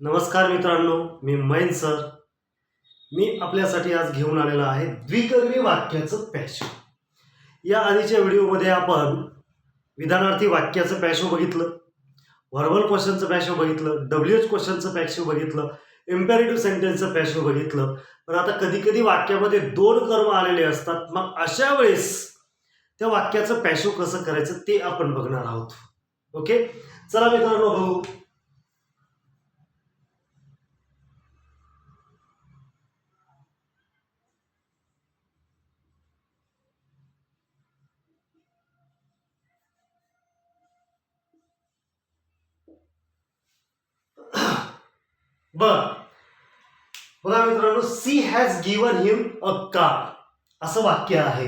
नमस्कार मित्रांनो, me man sir. मी आपल्यासाठी आज घेऊन आलेला आहे द्विकर्मी वाक्याचं पॅशव. या आधीच्या व्हिडिओमध्ये आपण विधानार्थी वाक्याचं पॅशव बघितलं, व्हर्बल क्वेश्चनचं पॅशव बघितलं, WH क्वेश्चनचं पॅशव बघितलं, इम्पेरेटिव्ह सेंटेन्सचं पॅशव बघितलं. पण आता कधी कधी वाक्यामध्ये दोन कर्म आलेले असतात. मग अशा वेळेस त्या वाक्याचं पॅशव कसं करायचं ते आपण बघणार आहोत. ओके, चला मित्रांनो बघू. बघा मित्रांनो, she has given him a car असं वाक्य आहे.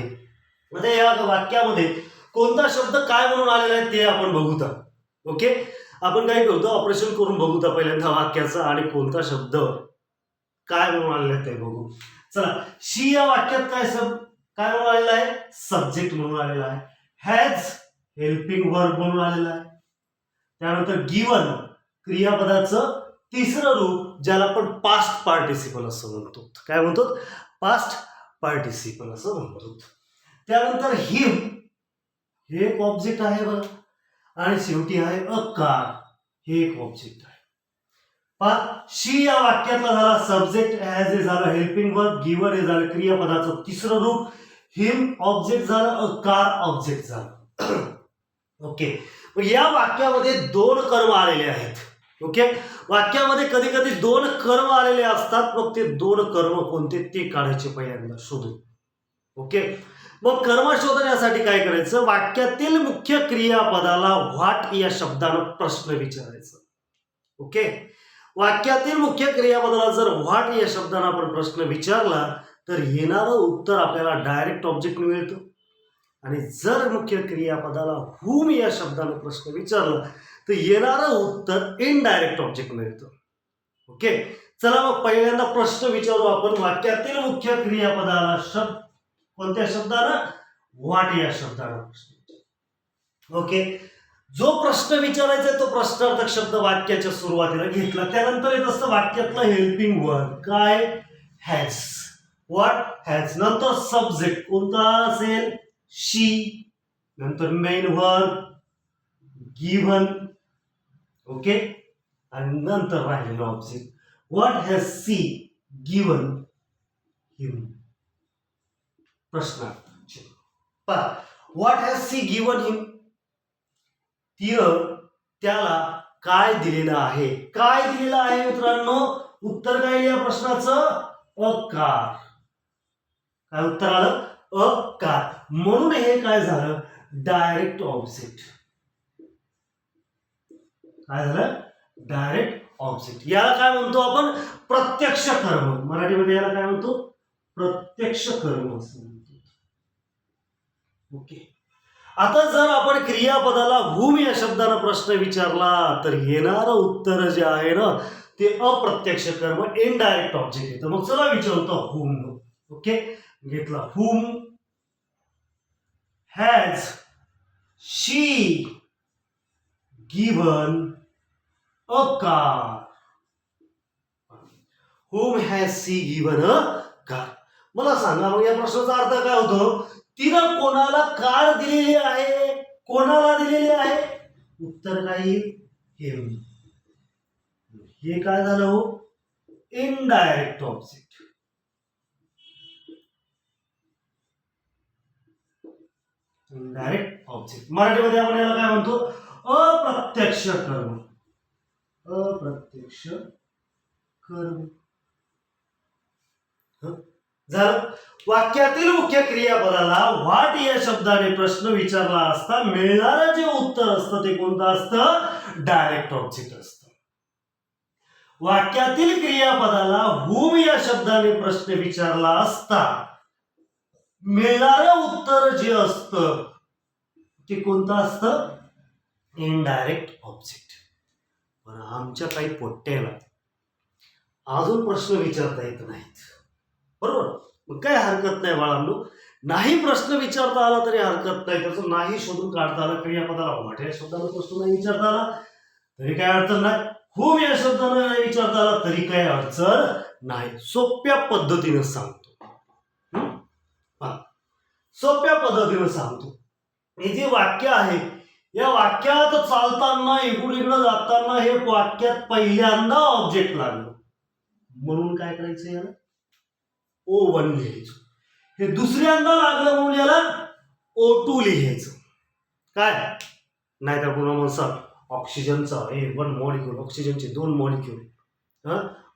म्हणजे या वाक्यामध्ये कोणता शब्द काय म्हणून आलेला आहे ते आपण बघूता. ओके, आपण काय करतो, ऑपरेशन करून बघूता पहिल्यांदा वाक्याचं आणि कोणता शब्द काय म्हणून आलेला आहे ते बघू. चला, शी या वाक्यात काय म्हणून आलेला आहे? सब्जेक्ट म्हणून आलेला आहे. हॅज हेल्पिंग वर्ब म्हणून आलेला आहे. त्यानंतर गिवन क्रियापदाचं तिसरं रूप ज्याला आपण पास्ट पार्टिसिपल असं म्हणतो. काय म्हणतो? पास्ट पार्टिसिपल असं म्हणतो. त्यानंतर हिम हे एक ऑब्जेक्ट आहे बघा, आणि शेवटी आहे अ कार हे एक ऑब्जेक्ट आहे. शी या वाक्यातला झाला सब्जेक्ट, हॅज हे झालं हेल्पिंग वर्ब, गिवन हे झालं क्रियापदाचं तिसरं रूप, हिम ऑब्जेक्ट झालं, अ कार ऑब्जेक्ट झालं. ओके, या वाक्यामध्ये दोन कर्म आलेले आहेत. ओके, वाक्यामध्ये कधी कधी दोन कर्म आलेले असतात. मग ते दोन कर्म कोणते ते काढायचे पहिल्यांदा शोधून. ओके, मग कर्म शोधण्यासाठी काय करायचं? वाक्यातील मुख्य क्रियापदाला व्हॉट या शब्दानं प्रश्न विचारायचा. ओके, वाक्यातील मुख्य क्रियापदाला जर व्हॉट या शब्दानं आपण प्रश्न विचारला तर येणारं उत्तर आपल्याला डायरेक्ट ऑब्जेक्ट मिळतं. आणि जर मुख्य क्रियापदाला हुम या शब्दानं प्रश्न विचारला तर येणारं उत्तर इनडायरेक्ट ऑब्जेक्ट मिळतं. ओके, चला मग पहिल्यांदा प्रश्न विचारू आपण. वाक्यातील मुख्य क्रियापदाला कोणत्या शब्दानं? व्हॉट या शब्दानं प्रश्न विचार. ओके, जो प्रश्न विचारायचा तो प्रश्नार्थक शब्द वाक्याच्या सुरुवातीला घेतला. त्यानंतर येत असतं वाक्यातलं हेल्पिंग वर्ब. काय? हॅज. व्हॉट? हॅज. नंतर सब्जेक्ट कोणता असेल? शी. नंतर मेन वर्ब गिव्हन. ओके, आणि नंतर राहिलेलं object. What has she given him? प्रश्न. What has she given him? तिनं त्याला काय दिलेलं आहे? काय दिलेलं आहे मित्रांनो? उत्तर काय या प्रश्नाचं? A car. काय उत्तर आलं? A car. म्हणून हे काय झालं? Direct object. काय झालं? Direct object. याला काय म्हणतो आपण? प्रत्यक्ष कर्म. मराठीमध्ये याला काय म्हणतो? प्रत्यक्ष कर्म असं म्हणतो. ओके, आता जर आपण क्रियापदाला हुम या शब्दानं प्रश्न विचारला तर येणारं उत्तर जे आहे ना ते अप्रत्यक्ष कर्म, इनडायरेक्ट ऑब्जेक्ट येतं. मग चला विचारतो हुम. ओके, घेतला whom has she given a car. Whom has she given a car. मला सांगा मग या प्रश्नाचा अर्थ काय होतो? तिनं कोणाला कार दिलेली आहे? कोणाला दिलेली आहे? उत्तर काय येईल? हिम. हे काय झालं हो? Indirect object. Indirect object. मराठीमध्ये आपण याला काय म्हणतो? अप्रत्यक्ष कर्म. अप्रत्यक्ष कर्म झालं. वाक्यातील मुख्य क्रियापदाला व्हॉट या शब्दाने प्रश्न विचारला असता मिळणारं जे उत्तर असतं ते कोणतं असतं? डायरेक्ट ऑब्जेक्ट असतं. वाक्यातील क्रियापदाला हुम या शब्दाने प्रश्न विचारला असता मिळणारं उत्तर जे असतं ते कोणतं असतं? Indirect object. पण आमच्या काही पोट्ट्याला अजून प्रश्न विचारता येत नाहीत. बरोबर, मग काय हरकत नाही बाळांनो. नाही प्रश्न विचारता आला तरी हरकत नाही. त्याचं नाही शोधून काढता आला, क्रियापदाला व्हॉट या शब्दाला प्रश्न नाही विचारता आला तरी काय अडचण नाही. होम या शब्दानं नाही विचारता आला तरी काही अडचण नाही. सोप्या पद्धतीनं सांगतो. पहा, सोप्या पद्धतीनं सांगतो. हे जे वाक्य आहे या वाक्यात चालताना इकडून इकडं जाताना हे वाक्यात पहिल्यांदा ऑब्जेक्ट लागलं म्हणून काय करायचं याला O1 लिहायचं. हे दुसऱ्यांदा लागलं म्हणून याला O2 लिहायचं. काय नाही तर पुन्हा म्हणसाल ऑक्सिजनचा वन मॉलिक्यूल, ऑक्सिजनचे 2 मॉलिक्यूल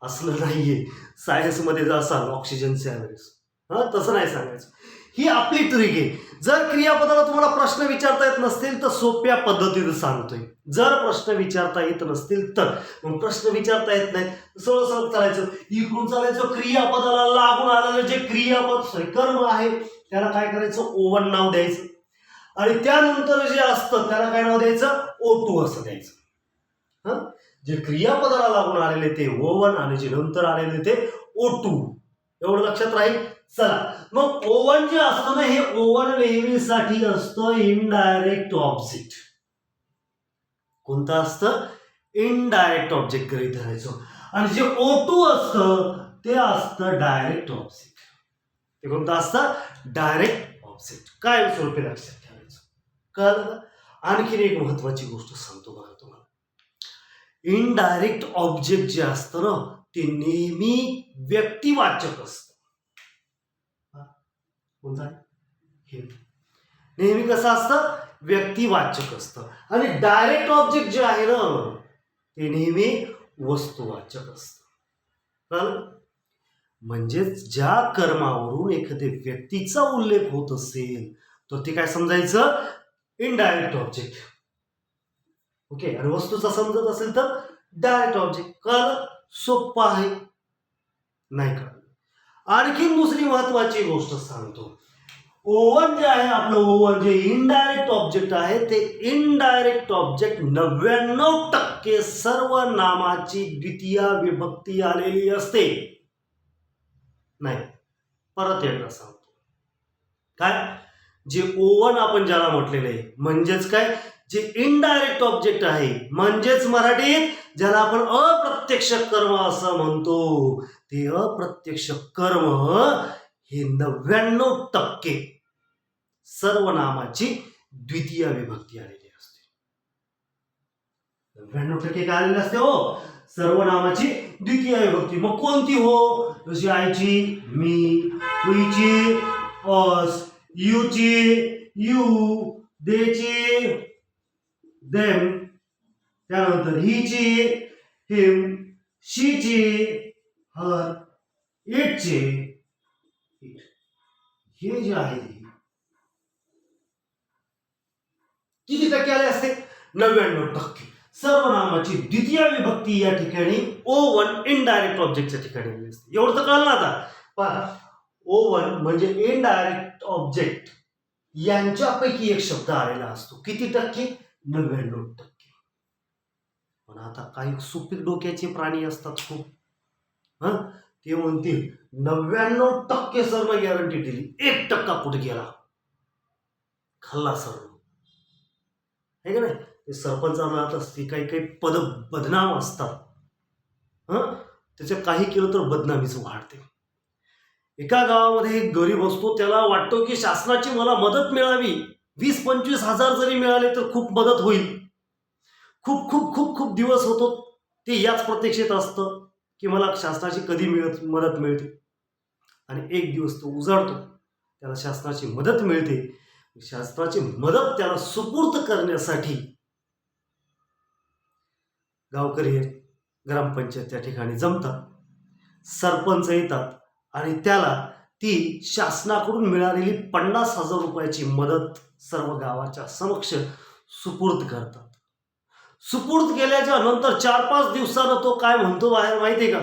असलं नाहीये. सायन्समध्ये जर असाल ऑक्सिजनचे ॲव्हरेज तसं नाही सांगायचं. ही आपली ट्रिक आहे. जर क्रियापदाला तुम्हाला प्रश्न विचारता येत नसतील तर सोप्या पद्धतीने सांगतोय. जर प्रश्न विचारता येत नसतील तर मग प्रश्न विचारता येत नाही सरळ सरळ चालायचं. इकडून चालायचं क्रियापदाला लागून आलेलं जे क्रियापद कर्म आहे त्याला काय करायचं O1 नाव द्यायचं आणि त्यानंतर जे असतं त्याला काय नाव द्यायचं O2 असं द्यायचं. जे क्रियापदाला लागून आलेले ते O1 आणि जे नंतर आलेले ते O2. एवढं लक्षात राहील. चला मग O1 जे असतं ना हे O1 नेहमीसाठी असतं इनडायरेक्ट ऑब्जेक्ट. कोणतं असतं इनडायरेक्ट ऑब्जेक्ट गृहीत धरायचं आणि जे O2 असतं ते असतं डायरेक्ट ऑब्जेक्ट. ते कोणतं असतं डायरेक्ट ऑब्जेक्ट. काय स्वरूपी लक्षात ठेवायचं कळलं. आणखीन एक महत्वाची गोष्ट सांगतो बघा तुम्हाला. इनडायरेक्ट ऑब्जेक्ट जे असतं ना ते नेहमी व्यक्तिवाचक असतं. कोणता हे नेहमी कसं असतं व्यक्तिवाचक असतं आणि डायरेक्ट ऑब्जेक्ट जे आहे ना ते नेहमी वस्तुवाचक असतं. म्हणजेच ज्या कर्मावरून एखाद्या व्यक्तीचा उल्लेख होत असेल तर ते काय समजायचं इनडायरेक्ट ऑब्जेक्ट. ओके. आणि वस्तूचा समजत असेल तर डायरेक्ट ऑब्जेक्ट. कळलं. सोपं आहे नाही का. आणखीन दुसरी महत्वाची गोष्ट सांगतो. O1 जे आहे आपलं O1 जे इनडायरेक्ट ऑब्जेक्ट आहे ते इनडायरेक्ट ऑब्जेक्ट 99% सर्व नामाची द्वितीय विभक्ती आलेली असते. नाही परत एकदा सांगतो. काय जे O1 आपण ज्याला म्हटलेलं आहे म्हणजेच काय जे इनडायरेक्ट ऑब्जेक्ट आहे म्हणजेच मराठीत ज्याला आपण अप्रत्यक्ष कर्म असं म्हणतो ते अप्रत्यक्ष कर्म हे 99% सर्वनामाची द्वितीय विभक्ती आलेली असते. 99% काय आलेली असते हो सर्वनामाची द्वितीय विभक्ती. मग कोणती हो जशी आईची मी, तुईची अस, यूची यू, देची देम, त्यानंतर हिची हिम, शीची हर, इटचे इट. हे जे आहे किती टक्के आले असते 99%. सर्वनामाची द्वितीय विभक्ती या ठिकाणी O1 इनडायरेक्ट ऑब्जेक्टच्या ठिकाणी आली असते. एवढं तर कळलं आता. पहा O1 म्हणजे इनडायरेक्ट ऑब्जेक्ट यांच्यापैकी एक शब्द आलेला असतो. किती टक्के 99%. पण आता काही सुपीक डोक्याचे प्राणी असतात खूप ते म्हणतील 99% सर्व गॅरंटी दिली 1% कुठे गेला खाल्ला सर्व आहे का नाही. ते सरपंचाला आता काही काही पद बदनाम असतात. त्याच्या काही केलं तर बदनामीच वाढते. एका गावामध्ये एक गरीब असतो त्याला वाटतो की शासनाची मला मदत मिळावी 20-25 हजार जरी मिळाले तर खूप मदत होईल. खूप खूप खूप खूप दिवस होतो ते याच प्रतीक्षेत असतं की मला शासनाची कधी मदत मिळते. आणि एक दिवस तो उजाडतो त्याला शासनाची मदत मिळते. शासनाची मदत त्याला सुपूर्द करण्यासाठी गावकरी ग्रामपंचायत त्या ठिकाणी जमतात. सरपंच येतात आणि त्याला ती शासनाकडून मिळालेली 50,000 रुपयाची मदत सर्व गावाच्या समक्ष सुपूर्द करतात. सुपूर्द केल्याच्या नंतर 4-5 दिवसानं तो काय म्हणतो बाहेर माहितीये का.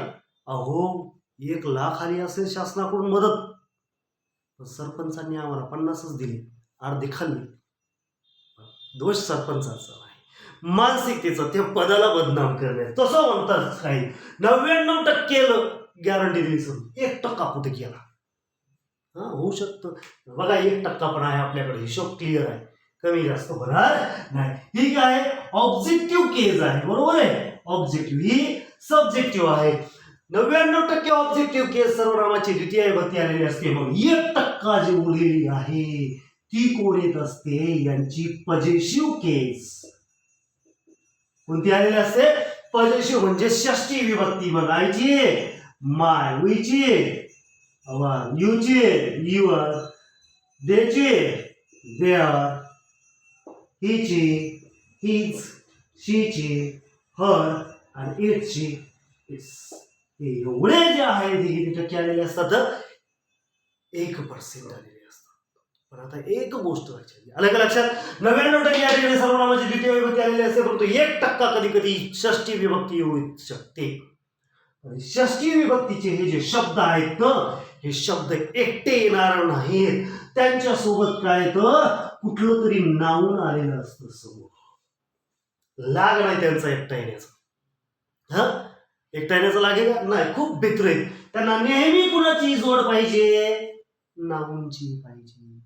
अहो 1 लाख आली असेल शासनाकडून मदत पण सरपंचांनी आम्हाला 50च दिली अर्धी खाल्ली. दोष सरपंचाचा नाही मानसिकतेचा त्या पदाला बदनाम करणे तसं म्हणतात. काही 99% गॅरंटी दिली 1% कुठे गेला होऊ शकतं. बघा 1% पण आहे आपल्याकडे. हिशोब क्लिअर आहे. कमी जास्त होणार नाही. ही काय ऑब्जेक्टिव्ह केस आहे बरोबर आहे. ऑब्जेक्टिव्ह, ही सब्जेक्टिव्ह आहे. 99% ऑब्जेक्टिव्ह केस सर्वनामाची द्वितीय विभक्ती आलेली असते. मग 1% जी उरलेली आहे ती कोण येत असते, यांची पजेशिव्ह केस. कोणती आलेली असते? पजेशिव्ह म्हणजे षष्टी विभक्ती बघायची. माय, वीची, यूची, युअर, देची, देअर, हिची, हिज, शीची, हर आणि इटची, इट्स. हे एवढे जे आहे ते किती टक्के आलेले असतात? 1% आलेले असतात. पण आता एक गोष्ट लक्षात, आलं का लक्षात? 99% या ठिकाणी सर्वनामाची द्वितीय विभक्ती आलेली असते, परंतु 1% कधी कधी षष्टी विभक्ती येऊ शकते. आणि षष्टी विभक्तीचे हे जे शब्द आहेत ना, हे शब्द एकटे येणार नाहीत. त्यांच्या सोबत काय तर कुठलं तरी नाऊन आलेलं असतं समोर. लाग नाही त्यांचा एकटा येण्याचा. एकटा येण्याचा लागेल का? नाही. खूप भित्र आहेत. त्यांना नेहमी कुणाची जोड पाहिजे? नाऊनची पाहिजे.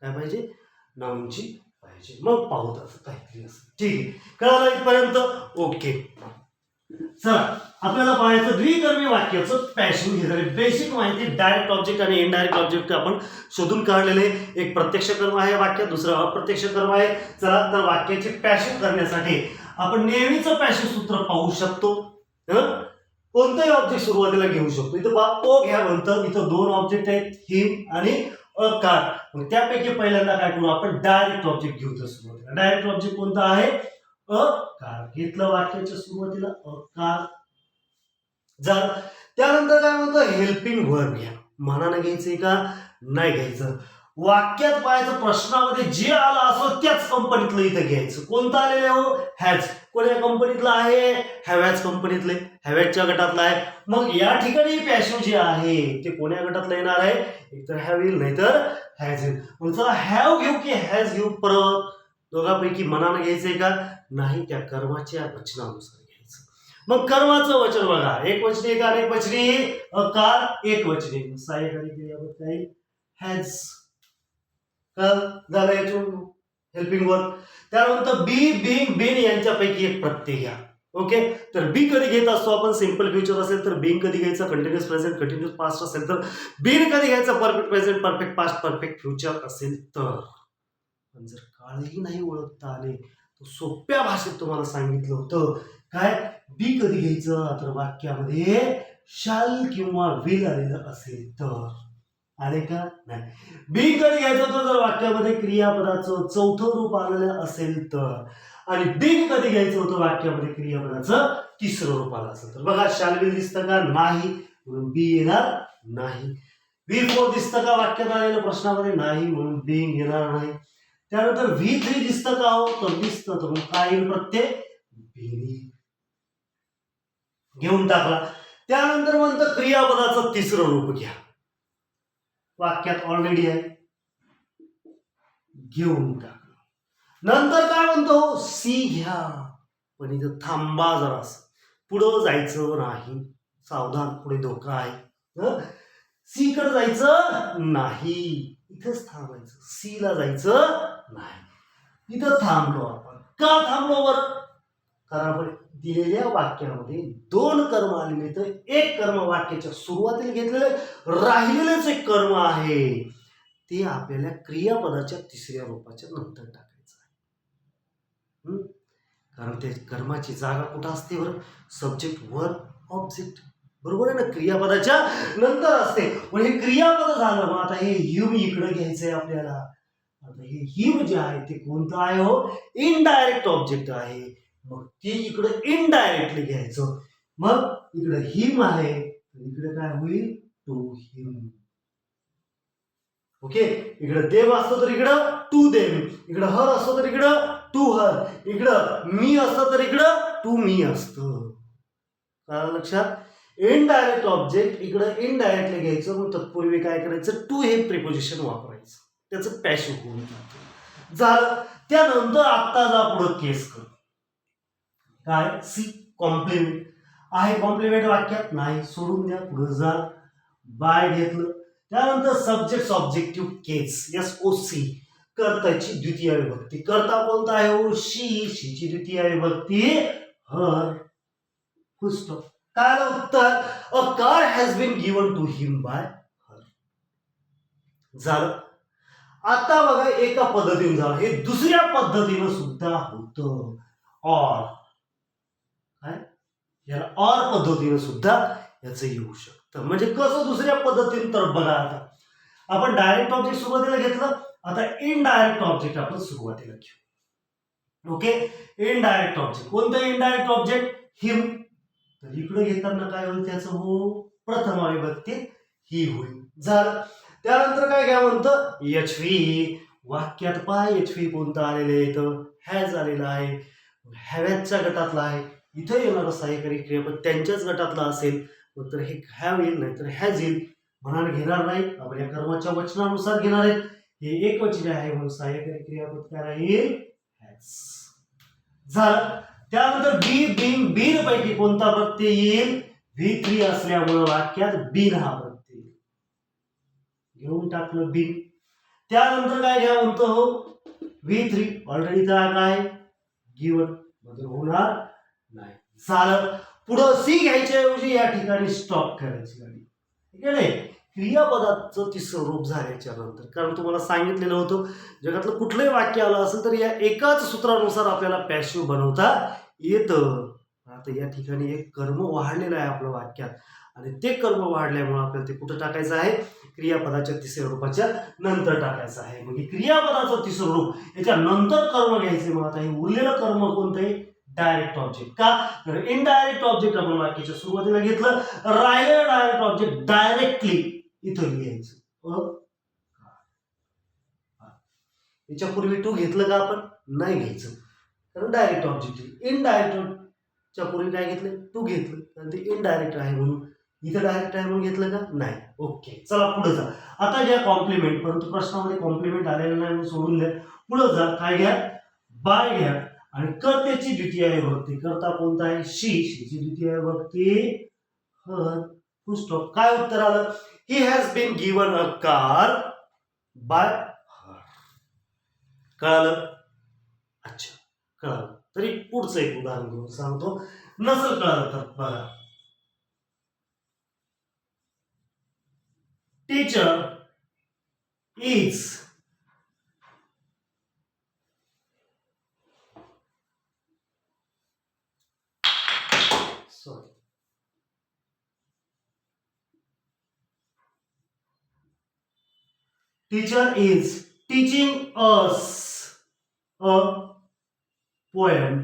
काय पाहिजे? नाऊनची पाहिजे. मग पाहू असं काहीतरी असं. ठीक आहे, कळालं इथपर्यंत? ओके. चला आपल्याला पाहायचं द्विकर्मी वाक्याचं पॅसिव्ह. हे झाले बेसिक माहिती. डायरेक्ट ऑब्जेक्ट आणि इनडायरेक्ट ऑब्जेक्ट आपण शोधून काढलेले. एक प्रत्यक्ष कर्म आहे वाक्य, दुसरं अप्रत्यक्ष कर्म आहे. चला तर वाक्याची पॅसिव्ह करण्यासाठी आपण नेहमीच पॅसिव्ह सूत्र पाहू शकतो. कोणताही ऑब्जेक्ट सुरुवातीला घेऊ शकतो. इथं ओ घ्या म्हणतं. इथं 2 ऑब्जेक्ट आहेत, हिम आणि अ कार. मग त्यापैकी पहिल्यांदा काय करू आपण? डायरेक्ट ऑब्जेक्ट घेऊ. तर सुरुवातीला डायरेक्ट ऑब्जेक्ट कोणता आहे? A car. घेतलं वाक्याच्या सुरुवातीला अ कार. झालं. त्यानंतर काय म्हणतो? हेल्पिंग वर्ब घ्या. मनानं घ्यायचंय का नाही घ्यायचं? वाक्यात पाहायचं प्रश्नामध्ये जे आलं असं त्याच कंपनीतलं इथं घ्यायचं. कोणतं आलेलं हो? हॅज. कोणत्या कंपनीतलं आहे? हॅवॅज कंपनीतले, हॅवॅजच्या गटातलं आहे. मग या ठिकाणी पॅसिव्ह जे आहे ते कोण्या गटातलं येणार आहे? एकतर हॅव येईल नाहीतर हॅज येईल. मग चला हॅव घेऊ की हॅज घेऊ? परत दोघांपैकी मनानं घ्यायचंय का नाही? त्या कर्माच्या वचनानुसार घ्यायचं. मग कर्माचं वचन बघा, एक वचनी का अनेक वचनी? कार एक वचनी. सहाय्यकारी क्रियापद काय? हॅज. झालं याच्यावर हेल्पिंग वर्ब. त्यानंतर बी, बिंग, बिन यांच्यापैकी एक प्रत्यय घ्या. ओके. तर बी कधी घेत असतो आपण? सिंपल फ्युचर असेल तर बिंग कधी घ्यायचं? कंटिन्युअस प्रेझेंट, कंटिन्युअस पास्ट असेल तर बिन कधी घ्यायचं? Perfect present, perfect past, perfect future असेल तर. पण जर काळही नाही ओळखता आले तर सोप्या भाषेत तुम्हाला सांगितलं होतं काय? बी कधी घ्यायचं? तर वाक्यामध्ये शाल किंवा विल आलेलं असेल तर. आले का? नाही. बी कधी घ्यायचं होतं? जर वाक्यामध्ये क्रियापदाचं चौथं रूप आलेलं असेल तर. आणि बिन कधी घ्यायचं होतं? वाक्यामध्ये क्रियापदाचं तिसरं रूप आलं असेल तर. बघा शाल विल दिसतं का? नाही, म्हणून बी येणार नाही. बी फोर दिसतं का वाक्यात आलेलं? प्रश्नामध्ये नाही, म्हणून बिंग येणार नाही. त्यानंतर V3 दिसतं का हो? तर दिसतं. तर मग काय येईल प्रत्यय? बिनी. घेऊन टाकला. त्यानंतर म्हणतं क्रियापदाचं तिसरं रूप घ्या. वाक्यात ऑलरेडी आहे, घेऊन टाकलं. नंतर काय म्हणतो? सी घ्या. पण इथं थांबा जरास, पुढं जायचं नाही. सावधान, पुढे धोका आहे. सी कडे जायचं नाही, इथंच थांबायचं. सी ला जायचं नाही. इथं थांबलो आपण. का थांबलो बरं? कारण आपण दिलेल्या वाक्यामध्ये 2 कर्म आलेले, तर एक कर्म वाक्याच्या सुरुवातीला घेतलेले, राहिलेलेच एक कर्म आहे ते आपल्याला क्रियापदाच्या तिसऱ्या रूपाच्या नंतर टाकायचं आहे. कारण ते कर्माची जागा कुठं असते बरं? Subject, verb, object. बरोबर आहे ना? क्रियापदाच्या नंतर असते. म्हणजे क्रियापद झालं. मग आता हे हिम इकडे घ्यायचंय आपल्याला. आता हे हिम जे आहे ते कोणतं आहे हो? इनडायरेक्ट ऑब्जेक्ट आहे. मग ते इकडे इनडायरेक्टली घ्यायचं. मग इकडे हिम आहे, इकडे काय होईल? To him. ओके. इकडे देव असतो तर इकडं टू देम. इकडं हर असतो तर इकडं टू हर. इकडं मी असतं तर इकडं टू मी असतं. काय लक्षात? इनडायरेक्ट ऑब्जेक्ट इकडं इनडायरेक्टली घ्यायचं. मग तत्पूर्वी काय करायचं? टू हे प्रिपोजिशन वापरायचं. त्याचं पॅसिव्ह होऊन जातं. झालं. त्यानंतर आता जा पुढे केस कर. काय? सी कॉम्प्लिमेंट आहे. कॉम्प्लिमेंट वाक्यात नाही, सोडून द्या. पुढे जा. बाय घेतलं. त्यानंतर सब्जेक्ट ऑब्जेक्टिव्ह केस, SOC. कर्त्याची द्वितीय विभक्ती. कर्ता कोणता आहे हो? शी. शीची द्वितीय विभक्ती हर. पुस्तक. काय उत्तर? A car has been given to him by her. झालं. आता बघा एका पद्धतीने झालं, हे दुसऱ्या पद्धतीनं सुद्धा होतं. ऑर. काय? याला ऑर पद्धतीने सुद्धा याचं येऊ शकतं. म्हणजे कसं दुसऱ्या पद्धतीने? तर बघा, आता आपण डायरेक्ट ऑब्जेक्ट सुरुवातीला घेतलं, आता इनडायरेक्ट ऑब्जेक्ट आपण सुरुवातीला घेऊ. ओके. Indirect object. कोणतं इनडायरेक्ट ऑब्जेक्ट? हिम. तर इकडे घेताना काय होईल त्याचं? हो, प्रथम विभक्ती ही होईल. झालं. त्यानंतर काय घ्या म्हणतं? एचव्ही. वाक्यात पहा एचव्ही कोणतं आलेलं आहे? इथं हॅज आलेला आहे. हॅवॅजच्या गटातला आहे. इथं येणारं सहाय्यकारी क्रियापद त्यांच्याच गटातला असेल तर हे हॅव येईल, नाही तर हॅज येईल. म्हणाल घेणार नाही, आपण या कर्माच्या वचनानुसार घेणार आहेत. हे एकवचनी आहे म्हणून सहाय्यकारी क्रियापद काय राहील? हॅज. झालं. त्यानंतर बी, बीन. बीन पैकी कोणता प्रत्यय येईल? V3 असल्यामुळे वाक्यात बीन हा प्रत्यय घेऊन टाकलं, बीन. त्यानंतर काय घ्या म्हणतो? V3 ऑलरेडी काय गिवन, बदल होणार नाही. झालं. पुढं सी घ्यायच्या ऐवजी या ठिकाणी स्टॉप करायची गाडी. ठीक आहे नाही? क्रियापदाचं तिसरं रूप झाल्याच्या नंतर, कारण तुम्हाला सांगितलेलं होतं जगातलं कुठलंही वाक्य आलं असेल तर या एकाच सूत्रानुसार आपल्याला पॅसिव्ह बनवता येतं. आता या ठिकाणी एक कर्म वाढलेलं आहे आपल्या वाक्यात आणि ते कर्म वाढल्यामुळे आपल्याला ते कुठं टाकायचं आहे? क्रियापदाच्या तिसऱ्या रूपाच्या नंतर टाकायचं आहे. म्हणजे क्रियापदाचं तिसरं रूप याच्या नंतर कर्म घ्यायचे. मग आता हे उरलेलं कर्म कोणतं आहे? Direct object. का? तर इनडायरेक्ट ऑब्जेक्ट आपण वाक्याच्या सुरुवातीला घेतलं, राहिलेलं डायरेक्ट ऑब्जेक्ट डायरेक्टली इथं लिहायचं. याच्यापूर्वी टू घेतलं का आपण? नाही घ्यायचं, कारण डायरेक्ट ऑब्जेक्ट. इनडायरेक्टच्या पूर्वी काय घेतलं? टू घेतलं, कारण ते इनडायरेक्ट आहे म्हणून. इथं डायरेक्ट आहे म्हणून घेतलं का? नाही. ओके. चला पुढे जा. आता घ्या कॉम्प्लिमेंट, परंतु प्रश्नामध्ये कॉम्प्लिमेंट आलेलं नाही म्हणून सोडून द्या. पुढे जा. काय घ्या? बाय घ्या आणि कर्त्याची द्वितीय विभक्ती. कर्ता कोणता आहे? शी. शीची द्वितीय विभक्ती हर. पुस्तक. काय उत्तर आलं? He has been given a car by her. कळालं? अच्छा, कळालं. तरी पुढचं एक उदाहरण घेऊन सांगतो, नसेल कळालं तर बघा. Teacher is teacher is teaching us a poem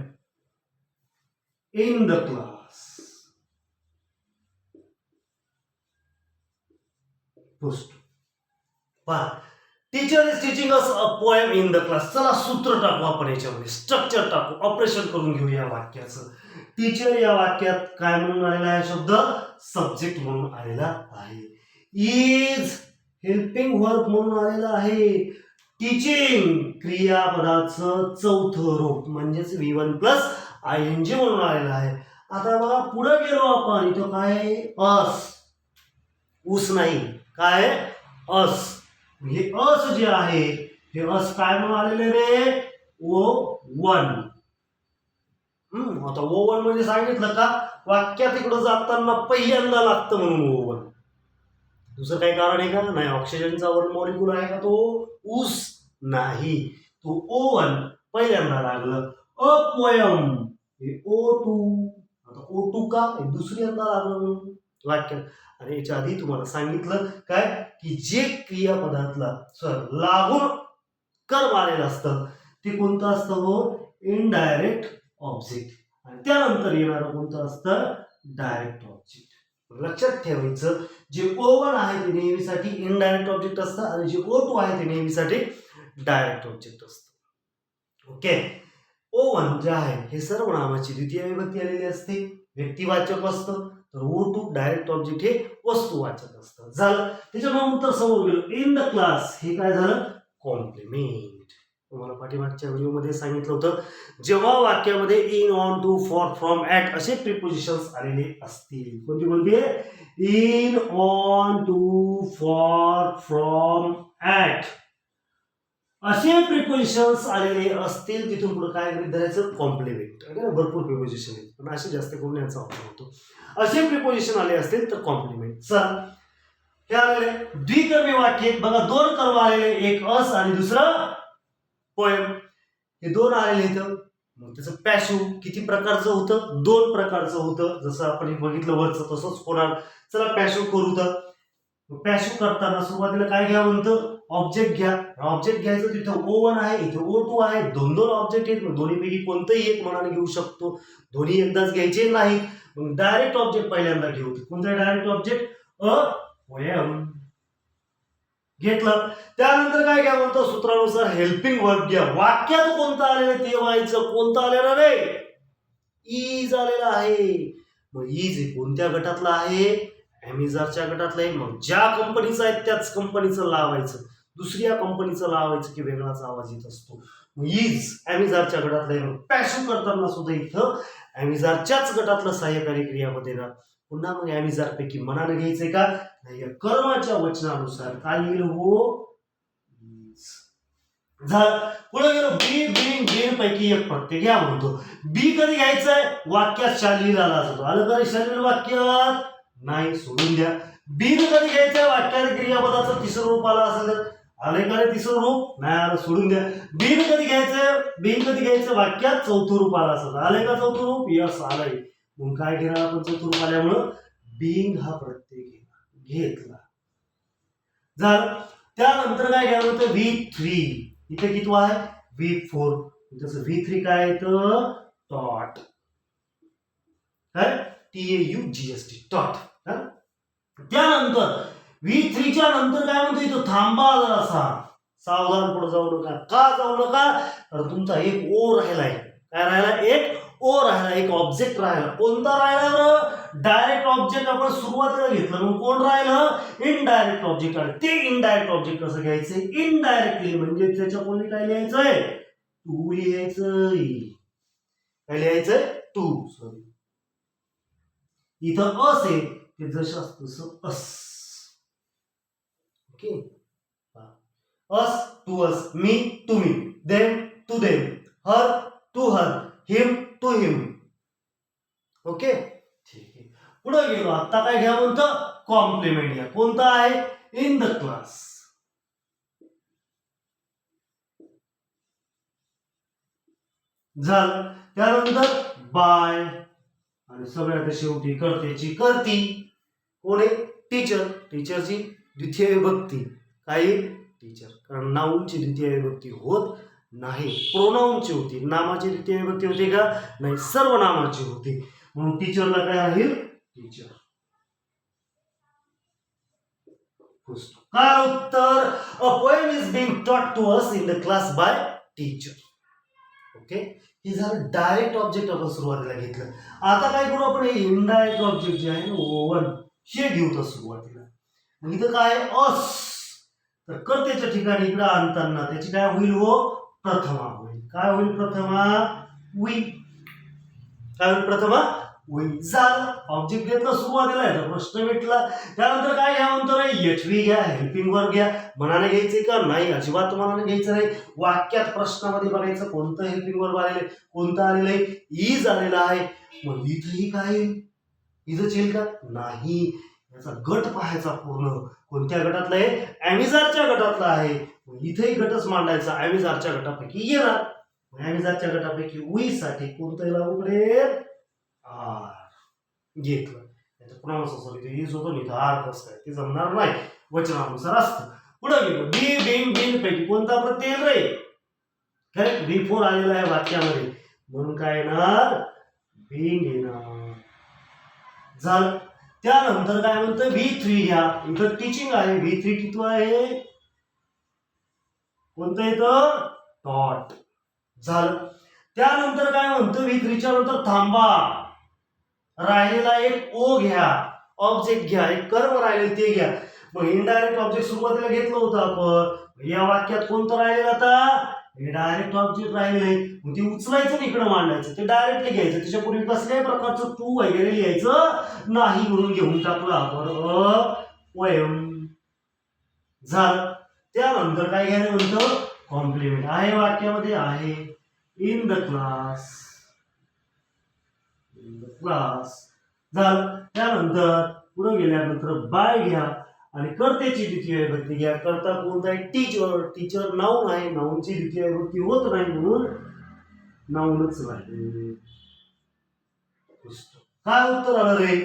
in the class. Teacher is teaching us a poem in the class. चला सूत्र टाकू आपण याच्यामध्ये, स्ट्रक्चर टाकू, ऑपरेशन करून घेऊ या वाक्याचं. टीचर या वाक्यात काय म्हणून आलेला आहे शब्द? सब्जेक्ट म्हणून आलेला आहे. इज हेल्पिंग वर्ब म्हणून आलेला आहे. टीचिंग क्रियापदाचं चौथं रूप म्हणजेच V1 प्लस ING म्हणून आलेला आहे. आता बघा पुढे गेलो आपण, इथं काय? अस. ऊस नाही, काय? अस. हे अस जे आहे हे अस काय म्हणून आलेले रे? O1. आता O1 म्हणजे सांगितलं का वाक्यात इकडं जाताना पहिल्यांदा लागतं म्हणून O1. दुसरं काही कारण आहे का? नाही. ऑक्सिजनचा वन मॉलिक्यूल आहे का तो? ऊस नाही, तो O1 पहिल्यांदा लागलं. अ पोयम हे O2. आता O2 का? हे दुसऱ्यांदा लागलं म्हणून वाक्यात. आणि याच्या आधी तुम्हाला सांगितलं काय की जे क्रियापदातला लागून कर्म आलेलं असतं ते कोणतं असतं? हो, इनडायरेक्ट ऑब्जेक्ट. आणि त्यानंतर येणारं कोणतं असतं? Direct object. लक्षात ठेवायचं, जे O1 आहे ते नेहमीसाठी इनडायरेक्ट ऑब्जेक्ट असतं आणि जे O2 आहे ते नेहमीसाठी डायरेक्ट ऑब्जेक्ट असतं. ओके. O1 जे आहे हे सर्वनामाची द्वितीय विभक्ती आलेली असते, व्यक्तिवाचक असतं. तर O2 डायरेक्ट ऑब्जेक्ट हे वस्तुवाचक असतं. झालं. त्याच्यानंतर समोर गेलो इन द क्लास, हे काय झालं? कॉम्प्लिमेंट. तुम्हाला पाठीमागच्या व्हिडिओमध्ये सांगितलं होतं, जेव्हा वाक्यामध्ये in, on, to, for, from, at असे प्रिपोजिशन्स आलेले असतील, कोणते कोणते? In, on, to, for, from, at असे प्रिपोजिशन्स आलेले असतील तिथून पुढे काय गृहीत धरायचं कॉम्प्लिमेंट. भरपूर प्रिपोजिशन आहेत पण असे जास्त करून याचा वापर होतो. असे प्रिपोजिशन आले असतील तर कॉम्प्लिमेंट. चला हे आलेले द्विकर्मी वाक्य बघा, दोन कर्म आलेले, एक अस आणि दुसरं पोएम. हे दोन आलेले इथं. मग त्याचं पॅशिव किती प्रकारचं होतं? दोन प्रकारचं होतं. जसं आपण बघितलं वरचं तसंच होणार. चला पॅशिव करू. तर पॅशिव करताना सुरुवातीला काय घ्या म्हणतं? ऑब्जेक्ट घ्या. ऑब्जेक्ट घ्यायचं तिथं O1 आहे, इथे O2 आहे. दोन दोन ऑब्जेक्ट आहेत. मग दोन्हीपैकी कोणतंही एक मनाने घेऊ शकतो. दोन्ही एकदाच घ्यायचे नाही. मग डायरेक्ट ऑब्जेक्ट पहिल्यांदा घेऊ. कोणतं डायरेक्ट ऑब्जेक्ट? अ पोएम घेतलं. त्यानंतर काय घ्या म्हणतो? सूत्रानुसार हेल्पिंग वर्ब घ्या. वाक्यात कोणतं आलेलं ते व्हायचं. कोणतं आलेलं रे? इज आलेला आहे. मग इज हे कोणत्या गटातला आहे? ॲमिझारच्या गटातलं आहे. मग ज्या कंपनीचं आहे त्याच कंपनीचं लावायचं. दुसऱ्या कंपनीचं लावायचं की वेगळाच आवाज येत असतो. मग इज ॲमिझारच्या गटातलं आहे. पॅशिव करताना सुद्धा इथं ॲमिझारच्याच गटातलं सहाय्यकारी क्रियापद येणार. पुन्हा मग ॲमिझार पैकी मनाने घ्यायचंय का? नाही. कर्माच्या वचनानुसार काय येईल? हो झालं. पुढे गेलो बी बीइंग बीइंग पैकी एक प्रत्यय घ्या म्हणतो. बी कधी घ्यायचंय? वाक्यात शालील आला असतो. आलं का रे शालील वाक्यात? नाही, सोडून द्या. बी कधी घ्यायचंय? वाक्यात क्रियापदाचं तिसरं रूप आलं असेल. आलंय का रे तिसरं रूप? नाही आलं, सोडून द्या. बी कधी घ्यायचंय? बी कधी घ्यायचं? वाक्यात चौथं रूप आलं असेल. आलंय का चौथं रूप? यस आलंय. मग काय घेणार आपण चौथं रूप आल्यामुळं? बीइंग हा प्रत्यय घेतला. झालं. त्यानंतर काय घ्यावं होतं? V3. इथे किती आहे? V4. तसं V3 काय येतं? टॉट. काय? TAUGST टॉट. त्यानंतर V3 च्या नंतर काय म्हणतो? इथं थांबा जरासा, सावधान, पुढे जाऊ नका. का जाऊ नका? तर तुमचा एक ओ राहिलाय. काय राहिला? एक ओ राहिला, एक ऑब्जेक्ट राहिला. कोणता राहिला बरं? डायरेक्ट ऑब्जेक्ट आपण सुरुवातीला घेतलं. मग कोण राहिलं? इनडायरेक्ट ऑब्जेक्ट आलं. ते इनडायरेक्ट ऑब्जेक्ट कसं घ्यायचंय? इनडायरेक्टली म्हणजे त्याच्या कोणी काय लिहायचंय? टू लिहायचंय. काय लिहायचंय? टू. सॉरी, इथं अस आहे ते जसं तसं us. Okay. Us to us, me to me, them to them, her to her, him to him. Okay, ठीक आहे. पुढे गेलो. आता काय घ्या म्हणतं? कॉम्प्लिमेंट घ्या. कोणता आहे? In the class. झालं. त्यानंतर बाय आणि सगळ्यात शेवटी कर्त्याची करती. कोण आहे? टीचर. टीचरची द्वितीय विभक्ती काय? टीचर. कारण नाऊनची द्वितीय विभक्ती होत नाही, प्रोनाऊनची होती. नामाची द्वितीय विभक्ती होती का? नाही, सर्वनामाची होती. म्हणून टीचरला काय आहे? टीचर. काय उत्तर? A poem is being taught to us in the class by teacher. Okay, हे झालं डायरेक्ट ऑब्जेक्ट आपण सुरुवातीला घेतलं. आता काय करू आपण? हे इनडायरेक्ट ऑब्जेक्ट जे आहे O1 हे घेऊ तर सुरुवातीला. मग इथं काय? अस. तर कर्त्याच्या ठिकाणी इकडे आणताना त्याची काय होईल? हो प्रथमा होईल. काय होईल? प्रथमा वी. काय होईल? प्रथमा वी. झालं. ऑब्जेक्ट घेतलं सुरुवातीला, याचा प्रश्न भेटला. त्यानंतर काय घ्या म्हणतो? HV घ्या. हेल्पिंग वर्ब घ्या. मनाने घ्यायचे का? नाही, अजिबात मनाने घ्यायचं नाही. वाक्यात प्रश्नामध्ये बघायचं कोणतं हेल्पिंग वर्ब आलेलं आहे, कोणतं आलेलं आहे? इज आलेला आहे. मग इथंही काय? इथंच येईल का? नाही. याचा गट पाहायचा पूर्ण. कोणत्या गटातला आहे? ॲमिझारच्या गटातला आहे. इथेही गटच मांडायचा. ॲमिझारच्या गटापैकी येणार. ॲमिझारच्या गटापैकी वी साठी कोणतं लागू पडेल? आर. घेतलं. त्याचं प्रमाण इज होतो नाही, आर कसं काय? ते जमणार नाही, वचनानुसार असतं. पुढे गेलो. बी बीइंग बीइंग पैकी कोणता प्रत्यय रे? करेक्ट. V4 आलेला आहे वाक्यामध्ये, म्हणून काय येणार? बीइंग येणार. झालं. त्यानंतर काय म्हणतं? V3 घ्या. इथं टीचिंग आहे. V3 किती आहे? कोणतं येतं? टॉट. झालं. त्यानंतर काय म्हणतं? V3 च्या नंतर थांबा. राहिलेला एक ओ घ्या. ऑब्जेक्ट घ्या. एक कर्म राहिले ते घ्या. मग इनडायरेक्ट ऑब्जेक्ट सुरुवातीला घेतलं होतं आपण. या वाक्यात कोणतं राहिलेलं आता? हे डायरेक्ट ऑब्जेक्ट राहिले. मग ते उचलायचं आणि इकडे मांडायचं. ते डायरेक्टली घ्यायचं. त्याच्यापूर्वी कसल्याही प्रकारचं टू वगैरे लिहायचं नाही, म्हणून घेऊन टाकलं आपण पोएम. झालं. त्यानंतर काय घ्यायला म्हणतं? कॉम्प्लिमेंट आहे वाक्यामध्ये आहे. In the class. In the class झालं. त्यानंतर पुढे गेल्यानंतर बाय घ्या आणि कर्त्याची द्वितीय विभक्ती घ्या. कर्ता कोणता आहे? टीचर. टीचर नाऊन आहे. नाऊनची द्वितीय विभक्ती होत नाही म्हणून नाऊनच राहील. काय उत्तर आलं रे?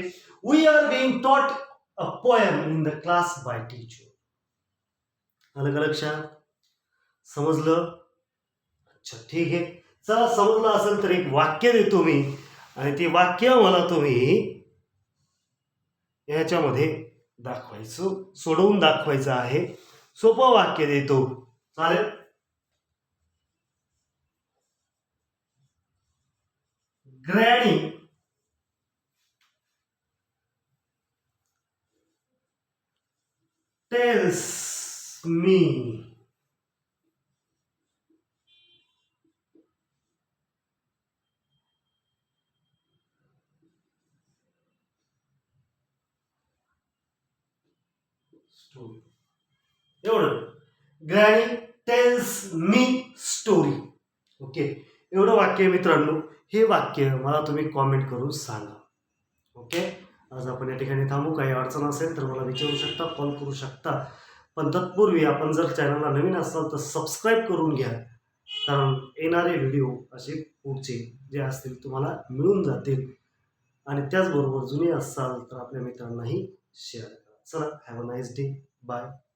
We are being taught a poem in the class by teacher. आलं का लक्षात? समजलं? अच्छा ठीक आहे. चला समजलं असेल तर एक वाक्य देतो मी आणि ते वाक्य मला तुम्ही याच्यामध्ये दाखवायचं, सोडवून दाखवायचं आहे. सोपं वाक्य देतो. चालेल? Granny tells me story. एवढं. Granny tells me story. Okay, एवढं वाक्य मित्रांनो. हे वाक्य मला तुम्ही कॉमेंट करून सांगा. ओके, आज आपण या ठिकाणी थांबू. काही अडचण असेल तर मला विचारू शकता, कॉल करू शकता. पण तत्पूर्वी आपण जर चॅनलला नवीन असाल तर सबस्क्राईब करून घ्या, कारण येणारे व्हिडिओ असे पुढचे जे असतील तुम्हाला मिळून जातील. आणि त्याचबरोबर जुने असाल तर आपल्या मित्रांनाही शेअर करा. चला, have a nice day. Bye.